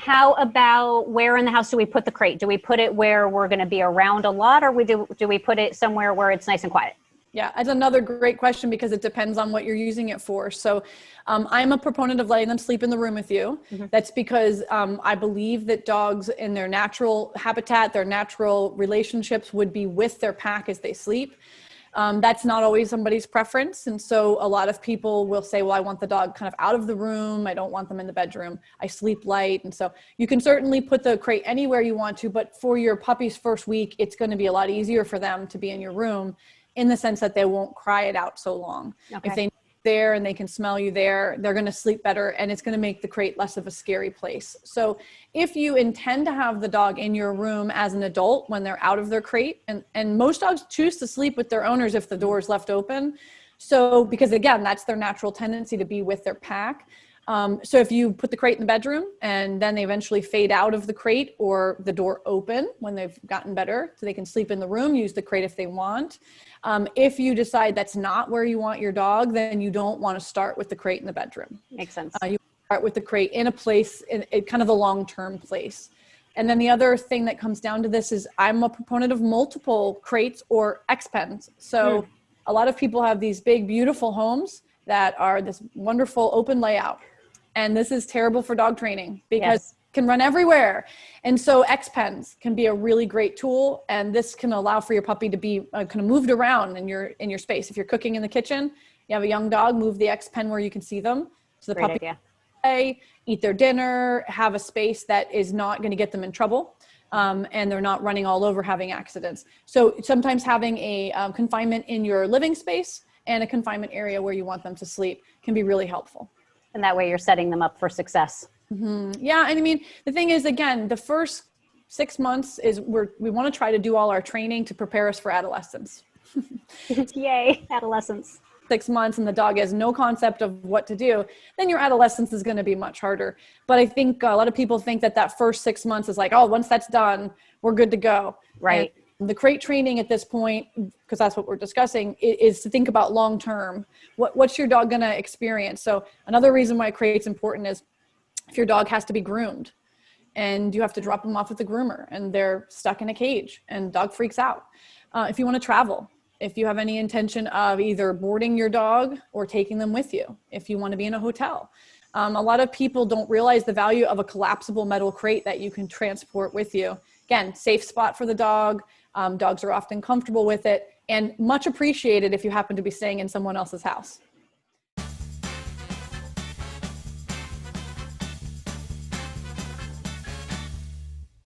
How about where in the house do we put the crate? Do we put it where we're going to be around a lot, or do we put it somewhere where it's nice and quiet? Yeah, that's another great question because it depends on what you're using it for. So I'm a proponent of letting them sleep in the room with you. Mm-hmm. That's because I believe that dogs in their natural habitat, their natural relationships would be with their pack as they sleep. That's not always somebody's preference. And so a lot of people will say, well, I want the dog kind of out of the room. I don't want them in the bedroom. I sleep light. And so you can certainly put the crate anywhere you want to, but for your puppy's first week, it's going to be a lot easier for them to be in your room in the sense that they won't cry it out so long. Okay. If they know you're there and they can smell you there, they're going to sleep better, and it's going to make the crate less of a scary place. So if you intend to have the dog in your room as an adult when they're out of their crate, and most dogs choose to sleep with their owners if the door is left open. So, because again, that's their natural tendency to be with their pack. So if you put the crate in the bedroom and then they eventually fade out of the crate or the door open when they've gotten better, so they can sleep in the room, use the crate if they want. If you decide that's not where you want your dog, then you don't want to start with the crate in the bedroom. Makes sense. You start with the crate in a place, in kind of a long-term place. And then the other thing that comes down to this is I'm a proponent of multiple crates or X-pens. So a lot of people have these big, beautiful homes that are this wonderful open layout. And this is terrible for dog training because it can run everywhere. And so X-pens can be a really great tool. And this can allow for your puppy to be kind of moved around in your space. If you're cooking in the kitchen, you have a young dog, move the X-pen where you can see them. So the puppy can play, eat their dinner, have a space that is not going to get them in trouble. And they're not running all over having accidents. So sometimes having a confinement in your living space and a confinement area where you want them to sleep can be really helpful. And that way you're setting them up for success. Mm-hmm. Yeah. And I mean, the thing is, again, the first 6 months is we want to try to do all our training to prepare us for adolescence. Yay, adolescence. 6 months and the dog has no concept of what to do, then your adolescence is going to be much harder. But I think a lot of people think that first 6 months is like, oh, once that's done, we're good to go. Right. And the crate training at this point, because that's what we're discussing, is to think about long-term. What's your dog going to experience? So another reason why crate's important is if your dog has to be groomed and you have to drop them off with the groomer and they're stuck in a cage and dog freaks out. If you want to travel, if you have any intention of either boarding your dog or taking them with you, if you want to be in a hotel. A lot of people don't realize the value of a collapsible metal crate that you can transport with you. Again, safe spot for the dog. Dogs are often comfortable with it and much appreciated if you happen to be staying in someone else's house.